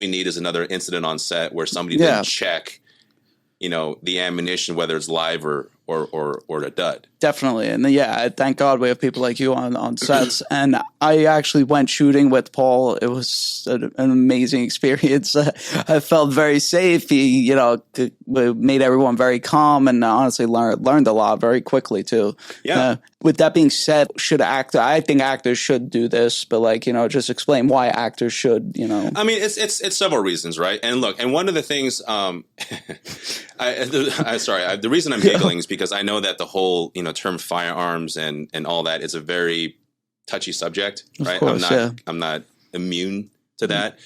we need is another incident on set where somebody didn't check, the ammunition, whether it's live or a dud. Definitely. And thank God we have people like you on sets. And I actually went shooting with Paul. It was an amazing experience. I felt very safe. He, made everyone very calm, and honestly learned a lot very quickly too. Yeah. With that being said, I think actors should do this, but just explain why actors should, I mean, it's several reasons, right? And look, and one of the things, the reason I'm giggling is because I know that the whole, term firearms and all that is a very touchy subject, right? Of course, I'm not immune to that,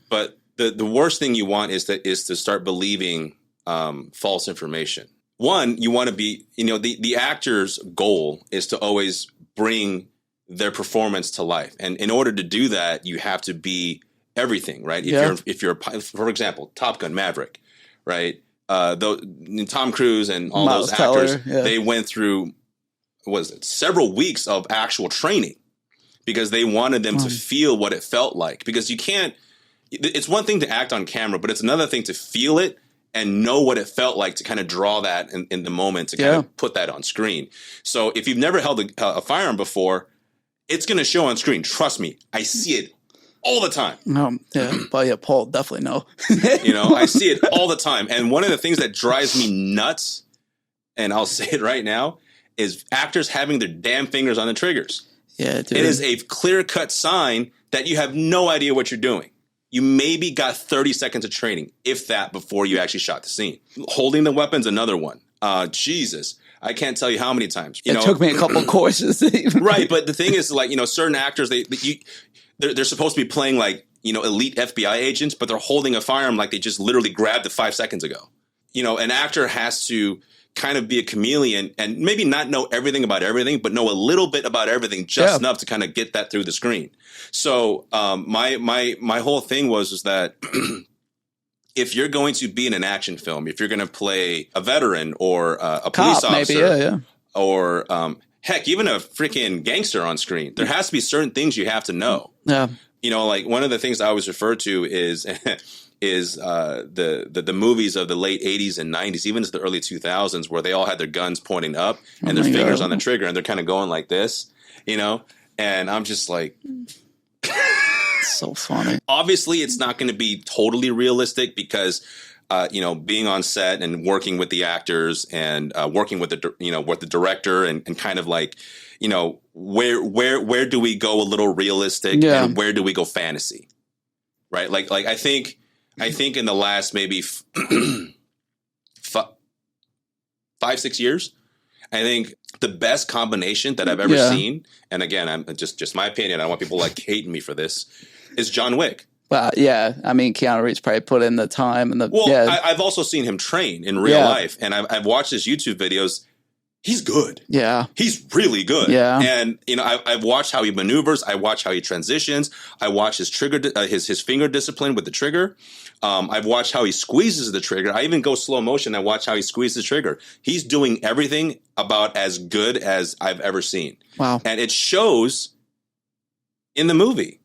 but the worst thing you want is to start believing false information. One, you want to be, the actor's goal is to always bring their performance to life, and in order to do that, you have to be everything, right? If you're for example, Top Gun Maverick, right? Tom Cruise and all Miles those Teller, actors, they went through several weeks of actual training because they wanted them to feel what it felt like. Because you can't. It's one thing to act on camera, but it's another thing to feel it and know what it felt like to kind of draw that in the moment to kind of put that on screen. So if you've never held a firearm before, it's going to show on screen. Trust me, I see it all the time. But Paul definitely know. I see it all the time. And one of the things that drives me nuts, and I'll say it right now, is actors having their damn fingers on the triggers. Yeah, dude. It is a clear-cut sign that you have no idea what you're doing. You maybe got 30 seconds of training, if that, before you actually shot the scene. Holding the weapon's another one. Jesus. I can't tell you how many times. It took me a couple courses. Right, but the thing is, certain actors, they're supposed to be playing elite FBI agents, but they're holding a firearm like they just literally grabbed it 5 seconds ago. An actor has to kind of be a chameleon and maybe not know everything about everything, but know a little bit about everything just enough to kind of get that through the screen. So my whole thing was that if you're going to be in an action film, if you're going to play a veteran or a police officer, or heck, even a freaking gangster on screen, there has to be certain things you have to know. Yeah. One of the things I always refer to is the movies of the late 80s and 90s, even to the early 2000s, where they all had their guns pointing up and their fingers on the trigger, and they're kind of going like this, and I'm just like... So funny. Obviously, it's not going to be totally realistic because, being on set and working with the actors and working with the director and kind of where do we go a little realistic and where do we go fantasy, right? Like I think in the last maybe 5-6 years, I think the best combination that I've ever seen, and again, I'm just my opinion, I don't want people hating me for this, is John Wick. Well, yeah. I mean, Keanu Reeves probably put in the time and I've also seen him train in real life, and I've watched his YouTube videos. He's good. Yeah. He's really good. Yeah. And, I've watched how he maneuvers. I watch how he transitions. I watch his trigger, his finger discipline with the trigger. I've watched how he squeezes the trigger. I even go slow motion. I watch how he squeezes the trigger. He's doing everything about as good as I've ever seen. Wow. And it shows in the movie.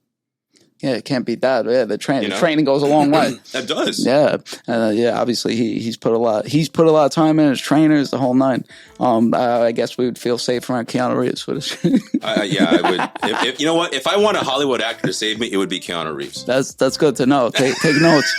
Yeah, it can't beat that. Yeah, the training goes a long way. That does. Yeah, obviously he's put a lot of time in, his trainers, the whole nine. I guess we would feel safe around Keanu Reeves with his. I would. If you know what, if I want a Hollywood actor to save me, it would be Keanu Reeves. That's good to know. Take notes.